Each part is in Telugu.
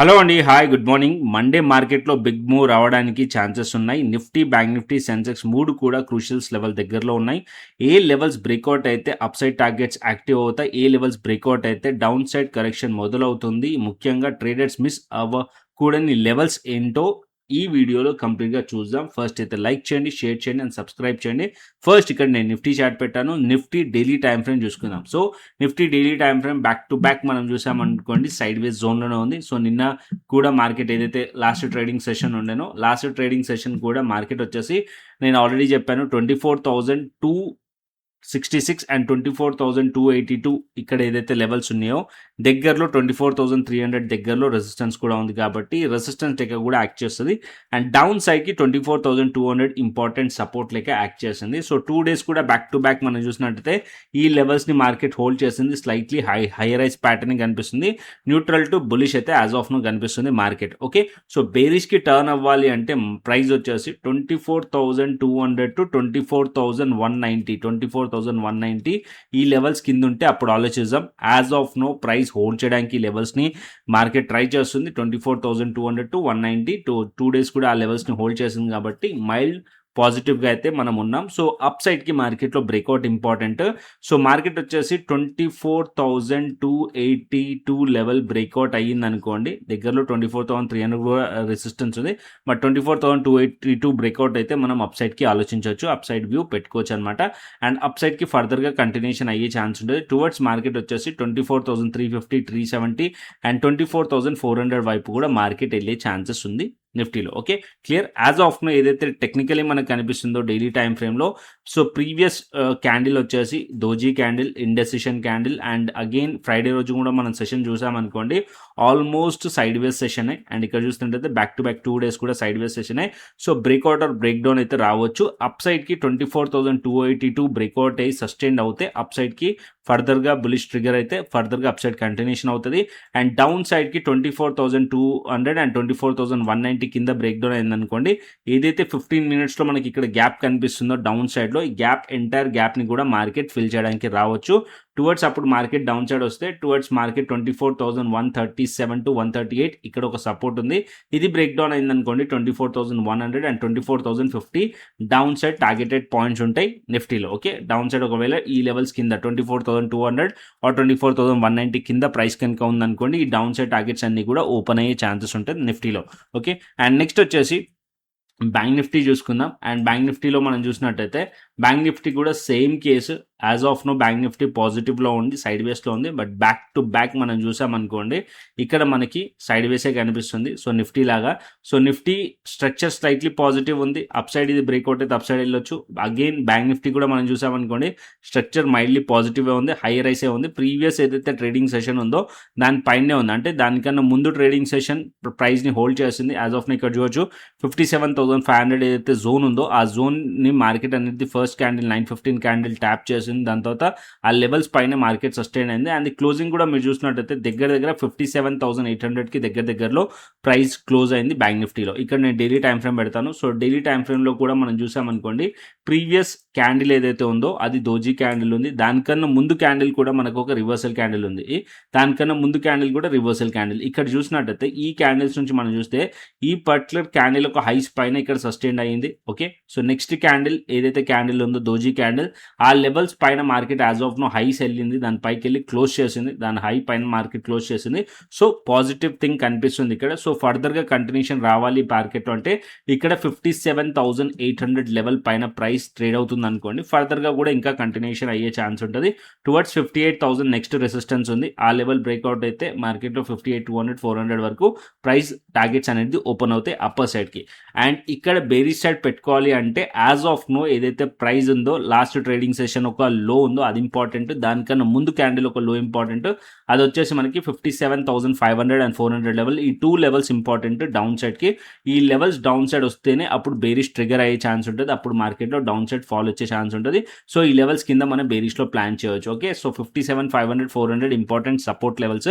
హలో అండి, హాయ్, గుడ్ మార్నింగ్. మండే మార్కెట్లో బిగ్ మూవ్ రావడానికి ఛాన్సెస్ ఉన్నాయి. నిఫ్టీ, బ్యాంక్ నిఫ్టీ, సెన్సెక్స్ మూడు కూడా క్రూషియల్స్ లెవెల్ దగ్గరలో ఉన్నాయి. ఏ లెవెల్స్ బ్రేక్అవుట్ అయితే అప్ సైడ్ టార్గెట్స్ యాక్టివ్ అవుతాయి, ఏ లెవెల్స్ బ్రేక్అవుట్ అయితే డౌన్ సైడ్ కరెక్షన్ మొదలవుతుంది. ముఖ్యంగా ట్రేడర్స్ మిస్ అవ్వకూడని లెవెల్స్ ఏంటో ఈ వీడియోలో కంప్లీట్గా చూద్దాం. ఫస్ట్ అయితే లైక్ చేయండి, షేర్ చేయండి అండ్ సబ్స్క్రైబ్ చేయండి. ఫస్ట్ ఇక్కడ నేను నిఫ్టీ చార్ట్ పెట్టాను. నిఫ్టీ డైలీ టైం ఫ్రేమ్ చూసుకుందాం. So Nifty daily time frame back to back మనం చూసామనుకోండి, సైడ్ వేస్ జోన్లోనే ఉంది. సో నిన్న కూడా మార్కెట్ ఏదైతే లాస్ట్ ట్రేడింగ్ సెషన్ ఉండేనో, లాస్ట్ ట్రేడింగ్ సెషన్ కూడా మార్కెట్ వచ్చేసి నేను ఆల్రెడీ చెప్పాను 24,266 అండ్ 24,282 ఇక్కడ ఏదైతే లెవెల్స్ ఉన్నాయో దగ్గరలో 24,300 దగ్గరలో రెసిస్టెన్స్ కూడా ఉంది. కాబట్టి రెసిస్టెన్స్ లెక్క కూడా యాక్ట్ చేస్తుంది. అండ్ డౌన్ సైడ్కి 24,200 ఇంపార్టెంట్ సపోర్ట్ లెక్క యాక్ట్ చేస్తుంది. సో 2 డేస్ కూడా బ్యాక్ టు బ్యాక్ మనం చూసినట్టయితే ఈ లెవెల్స్ని మార్కెట్ హోల్డ్ చేసింది. స్లైట్లీ హైరైజ్ ప్యాటర్న్ కనిపిస్తుంది. న్యూట్రల్ టు బులిష్ అయితే యాజ్ ఆఫ్ నో కనిపిస్తుంది మార్కెట్. ఓకే, సో బేరిష్కి టర్న్ అవ్వాలి అంటే ప్రైస్ వచ్చేసి 24,200 టు 24,190 24,190 ఈ లెవెల్స్ కింద ఉంటే అప్పుడు ఆలోచిద్దాం. As of now price hold చేయడానికి ఈ లెవెల్స్ని మార్కెట్ ట్రై చేస్తుంది. 24,200 టు 190 టూ డేస్ కూడా ఆ లెవెల్స్ని హోల్డ్ చేసింది. కాబట్టి మైల్డ్ పాజిటివ్గా అయితే మనం ఉన్నాం. సో అప్ సైడ్కి మార్కెట్లో బ్రేక్అవుట్ ఇంపార్టెంట్. సో మార్కెట్ వచ్చేసి 24,282 లెవెల్ బ్రేక్అవుట్ అయ్యింది అనుకోండి. దగ్గరలో 24,300 కూడా రెసిస్టెన్స్ ఉంది. బట్ 24,282 బ్రేక్అవుట్ అయితే మనం అప్ సైడ్కి ఆలోచించవచ్చు, అప్ సైడ్ వ్యూ పెట్టుకోవచ్చు అనమాట. అండ్ అప్ సైడ్కి ఫర్దర్గా కంటిన్యూషన్ అయ్యే ఛాన్స్ ఉంటుంది. టువర్డ్స్ మార్కెట్ వచ్చేసి 24,350, 370 అండ్ 24,400 వైపు కూడా మార్కెట్ వెళ్ళే ఛాన్సెస్ ఉంది నిఫ్టీలో. Okay, clear. As of now ఏదైతే టెక్నికలీ మనకు కనిపిస్తుందో డైలీ టైం ఫ్రేమ్లో, సో ప్రీవియస్ క్యాండిల్ వచ్చేసి doji candle, indecision candle and again Friday రోజు కూడా మనం సెషన్ చూసామనుకోండి, almost sideways session. And ఇక్కడ చూస్తుంటే బ్యాక్ టు బ్యాక్ 2 డేస్ కూడా sideways session. So breakout or break down అయితే రావచ్చు. అప్ సైడ్కి 24,282 బ్రేక్అవుట్ అయ్యి సస్టైన్ అవుతే అప్ సైడ్కి ఫర్దర్గా బులిష్ ట్రిగర్ అయితే ఫర్దర్గా అప్ సైడ్ కంటిన్యూషన్ అవుతుంది. అండ్ డౌన్ సైడ్కి 24,200 అండ్ 24,190 కింద బ్రేక్ డౌన్ అయిందనుకోండి, ఏదైతే 15 మినిట్స్లో మనకి ఇక్కడ గ్యాప్ కనిపిస్తుందో డౌన్ సైడ్లో, ఈ గ్యాప్ ఎంటైర్ గ్యాప్ని కూడా మార్కెట్ ఫిల్ చేయడానికి రావచ్చు. టువర్డ్స్ అప్పుడు మార్కెట్ డౌన్ సైడ్ వస్తే టువర్డ్స్ మార్కెట్ 24,137 టు 138 ఇక్కడ ఒక సపోర్ట్ ఉంది. ఇది బ్రేక్ డౌన్ అయిందనుకోండి 24,100 and 24,050 down side targeted points ఉంటాయి నిఫ్టీలో. ఓకే, డౌన్ సైడ్ ఒకవేళ ఈ లెవెల్స్ కింద 24,200 ఆర్ 24,190 కింద ప్రైస్ కనుక ఉందనుకోండి, ఈ డౌన్ సైడ్ టార్గెట్స్ అన్ని కూడా ఓపెన్ అయ్యే ఛాన్సెస్ ఉంటుంది నిఫ్టీలో. ఓకే, అండ్ నెక్స్ట్ వచ్చేసి బ్యాంక్ నిఫ్టీ చూసుకుందాం. అండ్ బ్యాంక్ నిఫ్టీలో మనం చూసినట్టయితే బ్యాంక్ నిఫ్టీ కూడా same case. As of now bank Nifty పాజిటివ్లో ఉంది, సైడ్ వేస్లో ఉంది. బట్ బ్యాక్ టు బ్యాక్ మనం చూసామనుకోండి, ఇక్కడ మనకి సైడ్ వేసే కనిపిస్తుంది. సో నిఫ్టీ లాగా, so Nifty structure slightly positive ఉంది. అప్ సైడ్ ఇది బ్రేక్అవుట్ అయితే అప్ సైడ్ వెళ్ళొచ్చు. అగైన్ బ్యాంక్ నిఫ్టీ కూడా మనం చూసామనుకోండి, స్ట్రక్చర్ మైల్డ్లీ పాజిటివ్గా ఉంది, హైయర్ రైసే ఉంది. ప్రీవియస్ ఏదైతే ట్రేడింగ్ సెషన్ ఉందో దానిపైనే ఉంది, అంటే దానికన్నా ముందు ట్రేడింగ్ సెషన్ ప్రైస్ని హోల్డ్ చేసింది. యాజ్ ఆఫ్ ఇక్కడ చూడొచ్చు 57,500 ఏదైతే జోన్ ఉందో ఆ జోన్ని మార్కెట్ అనేది ఫస్ట్ క్యాండిల్ 915 క్యాండిల్ ట్యాప్ చేసింది. దాని తర్వాత ఆ లెవెల్స్ పైన మార్కెట్ సస్టైన్ అయింది. అండ్ క్లోజింగ్ కూడా మీరు చూసినట్టయితే దగ్గర 57,800కి దగ్గరలో ప్రైస్ క్లోజ్ అయింది బ్యాంక్ నిఫ్టీలో. ఇక్కడ నేను డైలీ టైం ఫ్రేమ్ పెడతాను. సో డైలీ టైం ఫ్రేమ్లో కూడా మనం చూసామనుకోండి, ప్రీవియస్ క్యాండిల్ ఏదైతే ఉందో అది దోజీ క్యాండిల్ ఉంది. దానికన్నా ముందు క్యాండిల్ కూడా మనకు ఒక రివర్సల్ క్యాండిల్ ఉంది. దానికన్నా ముందు క్యాండిల్ కూడా రివర్సల్ క్యాండిల్. ఇక్కడ చూసినట్టయితే ఈ క్యాండిల్స్ నుంచి మనం చూస్తే ఈ పర్టికులర్ క్యాండిల్ ఒక హైస్ పైన ఇక్కడ సస్టైన్ అయ్యింది. ఓకే, సో నెక్స్ట్ క్యాండిల్ ఏదైతే క్యాండిల్ ఉందో దోజీ క్యాండిల్, ఆ లెవెల్స్ పైన market as of now highs వెళ్ళింది, దాని పైకి వెళ్ళి క్లోజ్ చేసింది, దాని హై పైన మార్కెట్ క్లోజ్ చేసింది. సో పాజిటివ్ థింగ్ కనిపిస్తుంది ఇక్కడ. సో ఫర్దర్గా కంటిన్యూషన్ రావాలి మార్కెట్ అంటే ఇక్కడ 57,800 లెవెల్ పైన ప్రైస్ ట్రేడ్ అవుతుంది అనుకోండి, ఫర్దర్గా కూడా ఇంకా కంటిన్యూషన్ అయ్యే ఛాన్స్ ఉంటుంది. టువర్డ్స్ 58,000 నెక్స్ట్ రెసిస్టెన్స్ ఉంది. ఆ లెవెల్ బ్రేక్అవుట్ అయితే మార్కెట్లో 58,200, 400 వరకు ప్రైస్ టార్గెట్స్ అనేది ఓపెన్ అవుతాయి అప్పర్ సైడ్కి. అండ్ ఇక్కడ బేరిష్ సైడ్ పెట్టుకోవాలి అంటే యాజ్ ఆఫ్ నో ఏదైతే ప్రైస్ ఉందో లాస్ట్ ట్రేడింగ్ సెషన్ ఒక లో ఉందో అది ఇంపార్టెంట్. దానికన్నా ముందు క్యాండిల్ ఒక లో ఇంపార్టెంట్. అది వచ్చేసి మనకి 57,500 అండ్ 400 లెవెల్. ఈ 2 లెవెల్స్ ఇంపార్టెంట్ డౌన్ సైడ్కి. ఈ లెవెల్స్ డౌన్ సైడ్ వస్తేనే అప్పుడు బేరిష్ ట్రిగర్ అయ్యే ఛాన్స్ ఉంటుంది. అప్పుడు మార్కెట్లో డౌన్ సైడ్ ఫాల్ వచ్చే ఛాన్స్ ఉంటుంది. సో ఈ లెవెల్స్ కింద మనం బేరిష్లో ప్లాన్ చేయవచ్చు. Okay, so 57,500, 400 important support levels.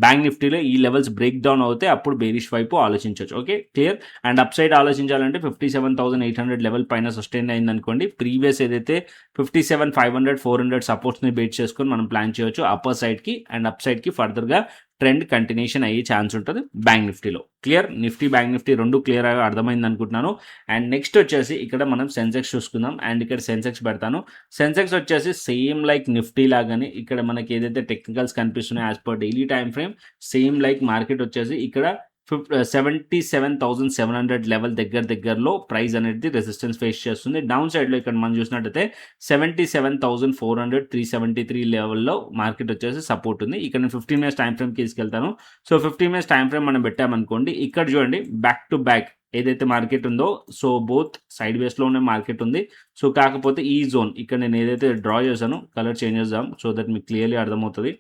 Bank నిఫ్టీలో ఈ లెవెల్స్ బ్రేక్ డౌన్ అవుతే అప్పుడు బేరిష్ వైపు ఆలోచించవచ్చు. Okay, clear. And up side ఆలోచించాలంటే 57,800 లెవెల్ పైన సస్టైన్ అయింది అనుకోండి, ప్రీవియస్ ఏదైతే 57,500, 400 సపోర్ట్స్ని బేట్ చేసుకొని మనం ప్లాన్ చేయవచ్చు అప్పర్ సైడ్కి. అండ్ అప్ సైడ్కి ఫర్దర్గా ట్రెండ్ కంటిన్యూషన్ అయ్యే ఛాన్స్ ఉంటుంది బ్యాంక్ నిఫ్టీలో. క్లియర్? నిఫ్టీ బ్యాంక్ నిఫ్టీ రెండు క్లియర్గా అర్థమైంది అనుకుంటున్నాను. అండ్ నెక్స్ట్ వచ్చేసి ఇక్కడ మనం సెన్సెక్స్ చూసుకుందాం. అండ్ ఇక్కడ సెన్సెక్స్ పెడతాను. సెన్సెక్స్ వచ్చేసి సేమ్ లైక్ నిఫ్టీ లాగానే ఇక్కడ మనకి ఏదైతే టెక్నికల్స్ కనిపిస్తున్నాయో as per daily time frame same like market వచ్చేసి ఇక్కడ 77,700 లెవెల్ దగ్గరలో ప్రైస్ అనేది రెసిస్టెన్స్ ఫేస్ చేస్తుంది. డౌన్ సైడ్లో ఇక్కడ మనం చూసినట్టయితే 77,400 373 లెవెల్లో మార్కెట్ వచ్చేసి సపోర్ట్ ఉంది. ఇక్కడ నేను 15 మినిట్స్ టైం ఫ్రేమ్కి తీసుకెళ్తాను. సో 15 మినిట్స్ టైం ఫ్రేమ్ మనం పెట్టామనుకోండి, ఇక్కడ చూడండి బ్యాక్ టు బ్యాక్ ఏదైతే మార్కెట్ ఉందో సో బోత్ సైడ్ వేస్లోనే మార్కెట్ ఉంది. సో కాకపోతే ఈ జోన్ ఇక్కడ నేను ఏదైతే డ్రా చేశానో కలర్ చేంజ్ చేద్దాం సో దట్ మీకు క్లియర్లీ అర్థమవుతుంది.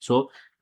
సో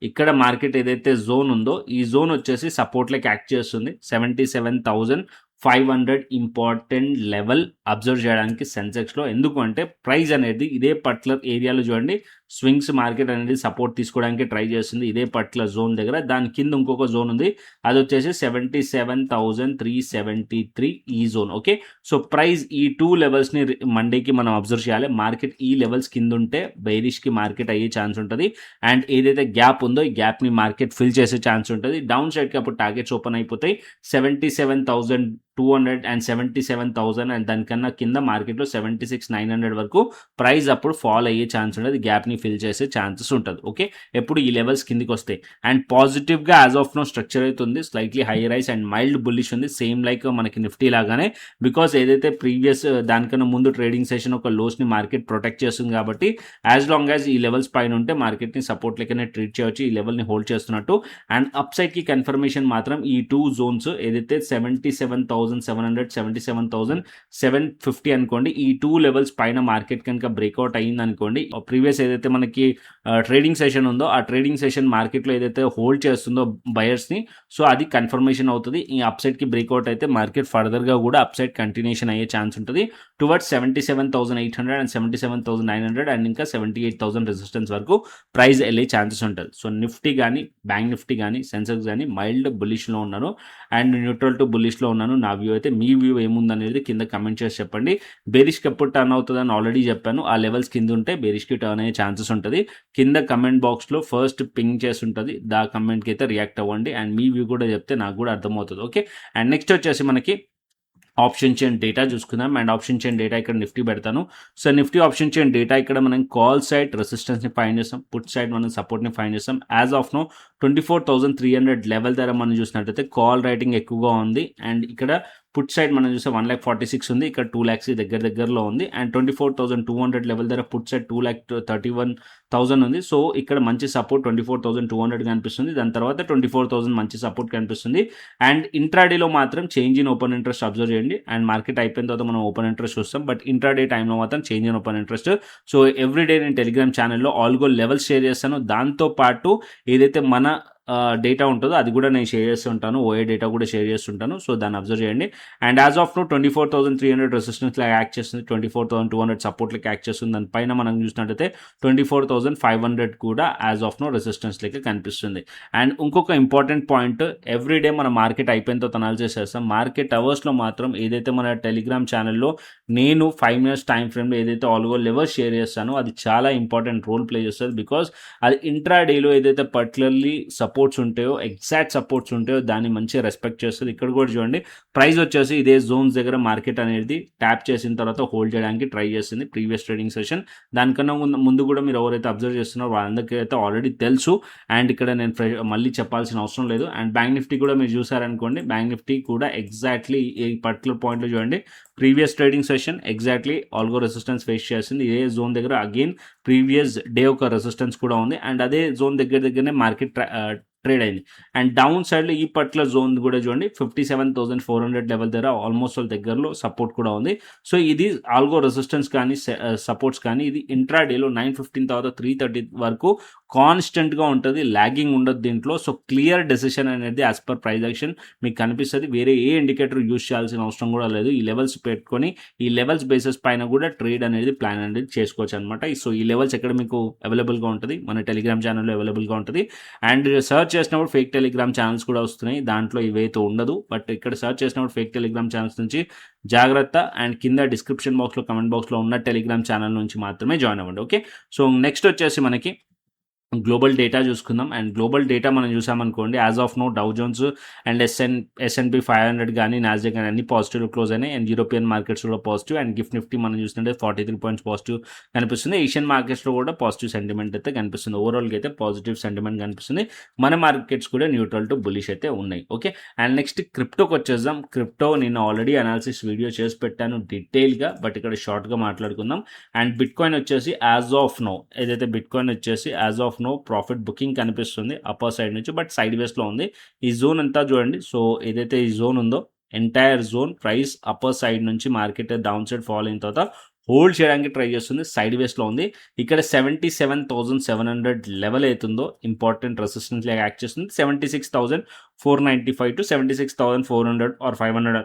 ఇక్కడ మార్కెట్ ఏదైతే జోన్ ఉందో ఈ జోన్ వచ్చేసి సపోర్ట్ లైక్ యాక్ట్ చేస్తుంది. 77,500 ఇంపార్టెంట్ లెవెల్ అబ్జర్వ్ చేయడానికి సెన్సెక్స్లో. ఎందుకంటే ప్రైస్ అనేది ఇదే పర్టికులర్ ఏరియాలో చూడండి స్వింగ్స్ మార్కెట్ అనేది సపోర్ట్ తీసుకోవడానికి ట్రై చేస్తుంది ఇదే పర్టికులర్ జోన్ దగ్గర. దాని కింద ఇంకొక జోన్ ఉంది, అది వచ్చేసి 77,373 ఈ జోన్. ఓకే, సో ప్రైస్ ఈ టూ లెవెల్స్ని మండేకి మనం అబ్జర్వ్ చేయాలి. మార్కెట్ ఈ లెవెల్స్ కింద ఉంటే బెయిరిష్కి మార్కెట్ అయ్యే ఛాన్స్ ఉంటుంది. అండ్ ఏదైతే గ్యాప్ ఉందో ఈ గ్యాప్ని మార్కెట్ ఫిల్ చేసే ఛాన్స్ ఉంటుంది. డౌన్ సైడ్కి అప్పుడు టార్గెట్స్ ఓపెన్ అయిపోతాయి 77,200 అండ్ 77,000 అండ్ దానికన్నా కింద మార్కెట్లో 76,900 వరకు ప్రైస్ అప్పుడు ఫాల్ అయ్యే ఛాన్స్ ఉంటుంది. గ్యాప్ని ఫిల్ చేసే ఛాన్సెస్ ఉంటుంది. ఓకే, ఎప్పుడు ఈ లెవెల్స్ కిందికి వస్తాయి. అండ్ పాజిటివ్గా యాజ్ ఆఫ్ నో స్ట్రక్చర్ అయితే ఉంది, slightly high rise and mild bullish ఉంది సేమ్ లైక్ మనకి నిఫ్టీ లాగానే. బికాస్ ఏదైతే ప్రీవియస్ దానికన్నా ముందు ట్రేడింగ్ సెషన్ ఒక లోస్ని మార్కెట్ ప్రొటెక్ట్ చేస్తుంది కాబట్టి యాజ్ లాంగ్ యాజ్ ఈ లెవెల్స్ పైన ఉంటే మార్కెట్ని సపోర్ట్ లెక్కనే ట్రీట్ చేయవచ్చు, ఈ లెవెల్ని హోల్డ్ చేస్తున్నట్టు. అండ్ అప్ సైడ్కి కన్ఫర్మేషన్ మాత్రం ఈ టూ జోన్స్ ఏదైతే 77,700 77,750 అనుకోండి, ఈ టూ లెవెల్స్ పైన మార్కెట్ కనుక బ్రేక్అవుట్ అయ్యింది అనుకోండి, ప్రీవియస్ ఏదైతే మనకి ట్రేడింగ్ సెషన్ ఉందో ఆ ట్రేడింగ్ సెషన్ మార్కెట్లో ఏదైతే హోల్డ్ చేస్తుందో బయర్స్ని, సో అది కన్ఫర్మేషన్ అవుతుంది. ఈ అప్ సైడ్కి బ్రేక్అవుట్ అయితే మార్కెట్ ఫర్దర్గా కూడా అప్ సైడ్ కంటిన్యూషన్ అయ్యే ఛాన్స్ ఉంటుంది టువర్డ్స్ 77,800 అండ్ 77,900 అండ్ ఇంకా 78,000 రెసిస్టెన్స్ వరకు ప్రైస్ వెళ్ళే ఛాన్సెస్ ఉంటుంది. సో నిఫ్టీ కానీ బ్యాంక్ నిఫ్టీ కానీ సెన్సెక్స్ కానీ మైల్డ్ బుల్లిష్లో ఉన్నాను అండ్ న్యూట్రల్ టు బుల్లిష్లో ఉన్నాను. నా వ్యూ అయితే, మీ వ్యూ ఏముందనేది కింద కమెంట్ చేసి చెప్పండి. బేరిష్కి ఎప్పుడు టర్న్ అవుతుందని ఆల్రెడీ చెప్పాను, ఆ లెవెల్స్ కింద ఉంటే బేరిష్కి టర్న్ అయ్యే ఛాన్సెస్ ఉంటుంది. కింద కమెంట్ బాక్స్లో ఫస్ట్ పింగ్ చేసి ఉంటుంది, దా కమెంట్కి అయితే రియాక్ట్ అవ్వండి అండ్ మీ వ్యూ కూడా చెప్తే నాకు కూడా అర్థమవుతుంది. ఓకే, అండ్ నెక్స్ట్ వచ్చేసి మనకి ఆప్షన్ చైన్ డేటా చూసుకుందాం. అండ్ ఆప్షన్ చైన్ డేటా ఇక్కడ నిఫ్టీ పెడతాను. So Nifty option chain data ఇక్కడ మనం కాల్ సైడ్ రెసిస్టెన్స్ని ఫైండ్ చేస్తాం, పుట్ సైడ్ మనం సపోర్ట్ని ఫైండ్ చేస్తాం. యాజ్ ఆఫ్ నో 24,300 లెవెల్ దగ్గర మనం చూసినట్టయితే కాల్ రైటింగ్ ఎక్కువగా ఉంది. అండ్ ఇక్కడ పుట్ సైడ్ మనం చూస్తే 1,46,000 ఉంది, ఇక్కడ 2 lakhs దగ్గరలో ఉంది. అండ్ 24,200 లెవెల్ దగ్గర పుట్ సైడ్ 2,31,000 ఉంది. సో ఇక్కడ మంచి సపోర్ట్ 24,200 కనిపిస్తుంది, దాని తర్వాత 24,000 మంచి సపోర్ట్ కనిపిస్తుంది. అండ్ ఇంట్రాడేలో మాత్రం change in open interest observe చేయండి. అండ్ మార్కెట్ అయిపోయిన తర్వాత మనం ఓపెన్ ఇంట్రెస్ట్ చూస్తాం, బట్ ఇంట్రాడే టైంలో మాత్రం change in open interest. So everyday నేను టెలిగ్రామ్ ఛానల్లో ఆల్గో లెవెల్స్ షేర్ చేస్తాను, దాంతోపాటు ఏదైతే మన డేటా ఉంటుందో అది కూడా నేను షేర్ చేస్తుంటాను, ఓఏ డేటా కూడా షేర్ చేస్తుంటాను. సో దాన్ని అబ్జర్వ్ చేయండి. And as of now 24,300 resistance లాగా యాక్ట్ చేస్తుంది, 24,200 సపోర్ట్ లెక్క యాక్ట్ చేస్తుంది. దానిపైన మనం చూసినట్టయితే 24,500 కూడా యాజ్ ఆఫ్ నో రెసిస్టెన్స్ లెక్క కనిపిస్తుంది. అండ్ ఇంకొక ఇంపార్టెంట్ పాయింట్, ఎవ్రీడే మన మార్కెట్ అయిపోయిన తర్వాత అనాలిసిస్ చేస్తాం. మార్కెట్ అవర్స్లో మాత్రం ఏదైతే మన టెలిగ్రామ్ ఛానల్లో నేను 5 minutes టైం ఫ్రేమ్లో ఏదైతే ఆల్గో లెవెల్స్ షేర్ చేస్తానో అది చాలా ఇంపార్టెంట్ రోల్ ప్లే చేస్తుంది. బికాస్ అది ఇంట్రాడేలో ఏదైతే పర్టికులర్లీ సపోర్ట్స్ ఉంటాయో, ఎగ్జాక్ట్ సపోర్ట్స్ ఉంటాయో దాన్ని మంచిగా రెస్పెక్ట్ చేస్తుంది. ఇక్కడ కూడా చూడండి ప్రైస్ వచ్చేసి ఇదే జోన్స్ దగ్గర మార్కెట్ అనేది ట్యాప్ చేసిన తర్వాత హోల్డ్ చేయడానికి ట్రై చేస్తుంది ప్రీవియస్ ట్రేడింగ్ సెషన్. దానికన్నా ముందు కూడా మీరు ఎవరైతే అబ్జర్వ్ చేస్తున్నారో వాళ్ళందరికీ అయితే ఆల్రెడీ తెలుసు. అండ్ ఇక్కడ నేను మళ్ళీ చెప్పాల్సిన అవసరం లేదు. అండ్ బ్యాంక్ నిఫ్టీ కూడా మీరు చూసారనుకోండి, బ్యాంక్ నిఫ్టీ కూడా ఎగ్జాక్ట్లీ ఈ పర్టికులర్ పాయింట్లో చూడండి previous trading session exactly algo resistance face చేస్తుంది. ఇదే జోన్ దగ్గర అగైన్ ప్రీవియస్ డే ఒక రెసిస్టెన్స్ కూడా ఉంది. అండ్ అదే జోన్ దగ్గరనే మార్కెట్ ట్రేడ్ అయింది. అండ్ డౌన్ సైడ్లో ఈ పర్టికులర్ జోన్ కూడా చూడండి 57,400 లెవెల్ దగ్గర ఆల్మోస్ట్ వాళ్ళ దగ్గరలో సపోర్ట్ కూడా ఉంది. సో ఇది ఆల్గో రెసిస్టెన్స్ కానీ సపోర్ట్స్ కానీ ఇది ఇంట్రాడేలో 9:15 తర్వాత 3:30 వరకు కాన్స్టెంట్గా ఉంటుంది, లాగింగ్ ఉండదు దీంట్లో. సో క్లియర్ డెసిషన్ అనేది యాజ్ పర్ ప్రైస్ యాక్షన్ మీకు కనిపిస్తుంది. వేరే ఏ ఇండికేటర్ యూజ్ చేయాల్సిన అవసరం కూడా లేదు. ఈ లెవెల్స్ పెట్టుకొని ఈ లెవెల్స్ బేసిస్ పైన కూడా ట్రేడ్ అనేది ప్లాన్ అనేది చేసుకోవచ్చు అనమాట. సో ఈ లెవెల్స్ ఎక్కడ మీకు అవైలబుల్గా ఉంటుంది, మన టెలిగ్రామ్ ఛానల్లో అవైలబుల్గా ఉంటుంది. అండ్ సర్చ్ చేసినప్పుడు ఫేక్ టెలిగ్రామ్ ఛానల్స్ కూడా వస్తున్నాయి, దాంట్లో ఇవైతే ఉండదు. బట్ ఇక్కడ సర్చ్ చేసినప్పుడు ఫేక్ టెలిగ్రామ్ ఛానల్స్ నుంచి జాగ్రత్త. అండ్ కింద డిస్క్రిప్షన్ బాక్స్లో కమెంట్ బాక్స్లో ఉన్న టెలిగ్రామ్ ఛానల్ నుంచి మాత్రమే జాయిన్ అవ్వండి. ఓకే, సో నెక్స్ట్ వచ్చేసి మనకి గ్లోబల్ డేటా చూసుకుందాం. అండ్ గ్లోబల్ డేటా మనం చూసామనుకోండి, as of now Dow Jones and S&P 500 కానీ నాస్డాక్ కానీ అన్ని పాజిటివ్ క్లోజ్ అయినాయి. అండ్ యూరోపియన్ మార్కెట్స్ కూడా పాజిటివ్. అండ్ గిఫ్ట్ నిఫ్టీ మనం చూస్తుంటే 43 పాయింట్స్ పాజిటివ్ కనిపిస్తుంది. ఏషియన్ మార్కెట్స్లో కూడా పాజిటివ్ సెంటిమెంట్ అయితే కనిపిస్తుంది. ఓవరాల్గా అయితే పాజిటివ్ సెంటిమెంట్ కనిపిస్తుంది. మన మార్కెట్స్ కూడా న్యూట్రల్ టు బులిష్ అయితే ఉన్నాయి. ఓకే, అండ్ నెక్స్ట్ క్రిప్టోకి వచ్చేద్దాం. క్రిప్టో నేను ఆల్రెడీ అనాలిసిస్ వీడియో చేసి పెట్టాను డీటెయిల్గా, బట్ ఇక్కడ షార్ట్గా మాట్లాడుకుందాం. అండ్ బిట్ కాయిన్ వచ్చేసి యాజ్ ఆఫ్ నో, ఏదైతే బిట్ కాయిన్ వచ్చేసి as of now profit booking కనిపిస్తుంది అప్పర్ సైడ్ నుంచి, బట్ సైడ్ వేస్లో ఉంది. ఈ జోన్ అంతా చూడండి. సో ఏదైతే ఈ జోన్ ఉందో entire zone price upper side నుంచి మార్కెట్ డౌన్ సైడ్ ఫాల్ అయిన తర్వాత హోల్డ్ చేయడానికి ట్రై చేస్తుంది. సైడ్ వేస్లో ఉంది. ఇక్కడ 77,700 లెవెల్ అవుతుందో ఇంపార్టెంట్ రెసిస్టెన్స్ లాగా యాక్ట్ చేస్తుంది. 76,495 to 76,400 ఆర్ 500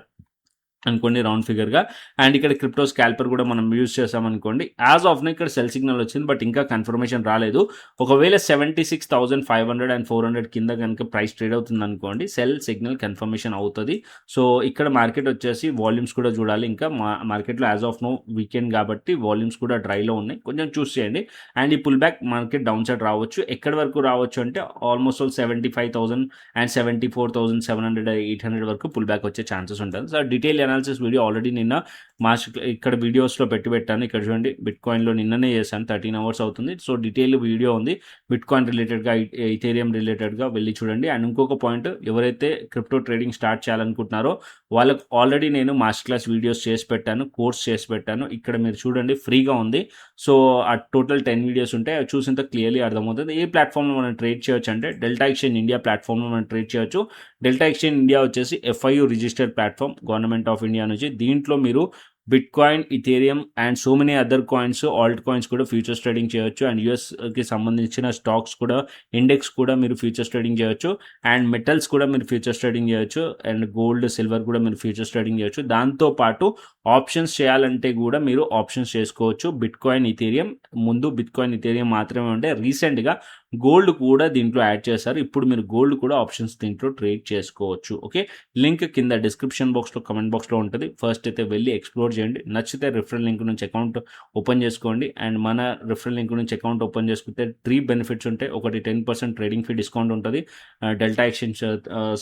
అనుకోండి రౌండ్ ఫిగర్గా. అండ్ ఇక్కడ క్రిప్టో స్కాల్పర్ కూడా మనం యూజ్ చేసామనుకోండి. యాజ్ ఆఫ్ నో ఇక్కడ సెల్ సిగ్నల్ వచ్చింది, బట్ ఇంకా కన్ఫర్మేషన్ రాలేదు. ఒకవేళ 76,500 అండ్ 400 కింద కనుక ప్రైస్ ట్రేడ్ అవుతుంది అనుకోండి, సెల్ సిగ్నల్ కన్ఫర్మేషన్ అవుతుంది. సో ఇక్కడ మార్కెట్ వచ్చేసి వాల్యూమ్స్ కూడా చూడాలి. ఇంకా మార్కెట్లో యాజ్ ఆఫ్ నో వీకెండ్ కాబట్టి వాల్యూమ్స్ కూడా డ్రైలో ఉన్నాయి, కొంచెం చూస్ చేయండి. అండ్ ఈ pullback market downside రావచ్చు. ఎక్కడి వరకు రావచ్చు అంటే ఆల్మోస్ట్ 75,000 అండ్ 74,700 800 వరకు పుల్ బ్యాక్ వచ్చే ఛాన్సెస్ ఉంటుంది. So detail analysis video already నిన్న ఇక్కడ వీడియోస్లో పెట్టాను. ఇక్కడ చూడండి, బిట్ కాయిన్లో నిన్ననే చేశాను, 13 hours అవుతుంది. సో డీటెయిల్ వీడియో ఉంది బిట్ కాయిన్ రిలేటెడ్గా, ఇథేరియం రిలేటెడ్గా వెళ్ళి చూడండి. అండ్ ఇంకొక పాయింట్, ఎవరైతే క్రిప్టో ట్రేడింగ్ స్టార్ట్ చేయాలనుకుంటున్నారో వాళ్ళకు ఆల్రెడీ నేను మాస్టర్ క్లాస్ వీడియోస్ చేసి పెట్టాను, కోర్స్ చేసి పెట్టాను. ఇక్కడ మీరు చూడండి, ఫ్రీగా ఉంది. సో ఆ టోటల్ 10 వీడియోస్ ఉంటాయి, అవి చూసినంత క్లియర్లీ అర్థమవుతుంది. ఏ ప్లాట్ఫామ్లో మనం ట్రేడ్ చేయొచ్చు అంటే డెల్టా ఎక్స్చేంజ్ ఇండియా ప్లాట్ఫామ్లో మనం ట్రేడ్ చేయొచ్చు. డెల్టా ఎక్స్చేంజ్ ఇండియా వచ్చేసి FIU registered platform government of India నుంచి. దీంట్లో మీరు bit coin, Ethereum and so many other coins, Alt coins కూడా ఫ్యూచర్స్ ట్రేడింగ్ చేయొచ్చు. అండ్ యూఎస్కి సంబంధించిన స్టాక్స్ కూడా, ఇండెక్స్ కూడా మీరు ఫ్యూచర్స్ ట్రేడింగ్ చేయొచ్చు. అండ్ మెటల్స్ కూడా మీరు ఫ్యూచర్స్ ట్రేడింగ్ చేయొచ్చు. అండ్ గోల్డ్, సిల్వర్ కూడా మీరు ఫ్యూచర్స్ ట్రేడింగ్ చేయొచ్చు. దాంతోపాటు ఆప్షన్స్ చేయాలంటే కూడా మీరు ఆప్షన్స్ చేసుకోవచ్చు. బిట్ కాయిన్, ఇథేరియం, ముందు బిట్ కాయిన్, ఇథేరియం మాత్రమే ఉంటే రీసెంట్గా గోల్డ్ కూడా దీంట్లో యాడ్ చేశారు. ఇప్పుడు మీరు గోల్డ్ కూడా ఆప్షన్స్ దీంట్లో ట్రేడ్ చేసుకోవచ్చు. ఓకే, లింక్ కింద డిస్క్రిప్షన్ బాక్స్లో, కమెంట్ బాక్స్లో ఉంటుంది. ఫస్ట్ అయితే వెళ్ళి ఎక్స్ప్లోర్ చేయండి. నచ్చితే రిఫరల్ లింక్ నుంచి అకౌంట్ ఓపెన్ చేసుకోండి. అండ్ మన రిఫరల్ లింక్ నుంచి అకౌంట్ ఓపెన్ చేసుకుంటే 3 బెనిఫిట్స్ ఉంటాయి. ఒకటి 10% ట్రేడింగ్ ఫీ డిస్కౌంట్ ఉంటుంది డెల్టా ఎక్స్చేంజ్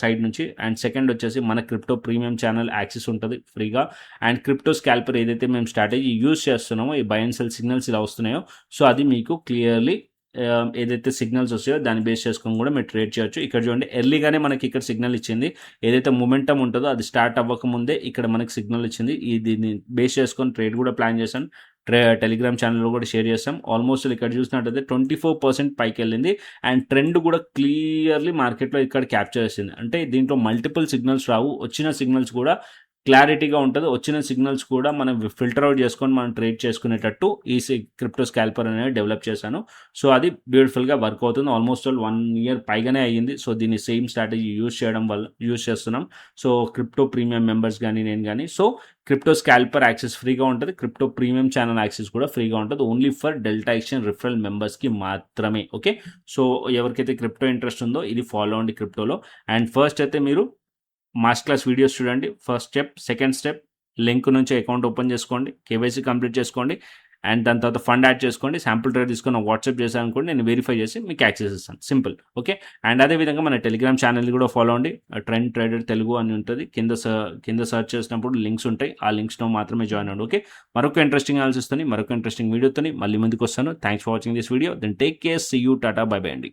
సైడ్ నుంచి. అండ్ సెకండ్ వచ్చేసి మన క్రిప్టో ప్రీమియం ఛానల్ యాక్సెస్ ఉంటుంది ఫ్రీగా. అండ్ క్రిప్టో స్కాల్పర్ ఏదైతే మేము స్ట్రాటజీ యూజ్ చేస్తున్నామో, ఈ బై అండ్ సెల్ సిగ్నల్స్ ఇలా వస్తున్నాయో, సో అది మీకు క్లియర్లీ ఏదైతే సిగ్నల్స్ వస్తాయో దాన్ని బేస్ చేసుకొని కూడా మీరు ట్రేడ్ చేయొచ్చు. ఇక్కడ చూడండి, ఎర్లీగానే మనకి ఇక్కడ సిగ్నల్ ఇచ్చింది. ఏదైతే మొమెంటం ఉంటుందో అది స్టార్ట్ అవ్వకముందే ఇక్కడ మనకి సిగ్నల్ ఇచ్చింది. దీన్ని బేస్ చేసుకొని ట్రేడ్ కూడా ప్లాన్ చేశాను. టెలిగ్రామ్ ఛానల్లో కూడా షేర్ చేస్తాం. ఆల్మోస్ట్ ఇక్కడ చూసినట్టయితే 24% పైకి వెళ్ళింది. అండ్ ట్రెండ్ కూడా క్లియర్లీ మార్కెట్లో ఇక్కడ క్యాప్చర్ చేసింది. అంటే దీంట్లో మల్టిపుల్ సిగ్నల్స్ రావు, వచ్చిన సిగ్నల్స్ కూడా క్లారిటీగా ఉంటుంది. వచ్చిన సిగ్నల్స్ కూడా మనం ఫిల్టర్ అవుట్ చేసుకొని మనం ట్రేడ్ చేసుకునేటట్టు ఈ క్రిప్టో స్కాల్పర్ అనేది డెవలప్ చేశాను. సో అది బ్యూటిఫుల్గా వర్క్ అవుతుంది. ఆల్మోస్ట్ 1 year పైగానే అయ్యింది. సో దీన్ని సేమ్ స్ట్రాటజీ యూజ్ చేస్తున్నాం. సో క్రిప్టో ప్రీమియం మెంబర్స్ కానీ నేను కానీ. సో క్రిప్టో స్కాల్పర్ యాక్సెస్ ఫ్రీగా ఉంటుంది. క్రిప్టో ప్రీమియం ఛానల్ యాక్సెస్ కూడా ఫ్రీగా ఉంటుంది. Only for delta exchange referral మెంబర్స్కి మాత్రమే. ఓకే, సో ఎవరికైతే క్రిప్టో ఇంట్రెస్ట్ ఉందో ఇది ఫాలో అవ్వండి క్రిప్టోలో. అండ్ ఫస్ట్ అయితే మీరు మాస్టర్ క్లాస్ వీడియోస్ చూడండి. First step, second step, link నుంచి అకౌంట్ ఓపెన్ చేసుకోండి, KYC కంప్లీట్ చేసుకోండి. అండ్ దాని తర్వాత ఫండ్ యాడ్ చేసుకోండి. శాంపుల్ ట్రేడ్ తీసుకొని వాట్సాప్ చేశాను అనుకోండి, నేను వెరిఫై చేసి మీకు యాక్సెస్ ఇస్తాను. సింపుల్. ఓకే, అండ్ అదేవిధంగా మన టెలిగ్రామ్ ఛానల్ కూడా ఫాలో అవ్వండి. ట్రెండ్ ట్రేడర్ తెలుగు అని ఉంటుంది. కింద సర్చ్ చేసినప్పుడు లింక్స్ ఉంటాయి. ఆ లింక్స్లో మాత్రమే జాయిన్ అవ్వండి. ఓకే, మరొక ఇంట్రెస్టింగ్ అనాలిసిస్ తోని, మరొక ఇంట్రెస్టింగ్ వీడియోతో మళ్ళీ ముందుకు వస్తాను. Thanks for watching this video. Then take care, see you, టాటా, బై బై అండి.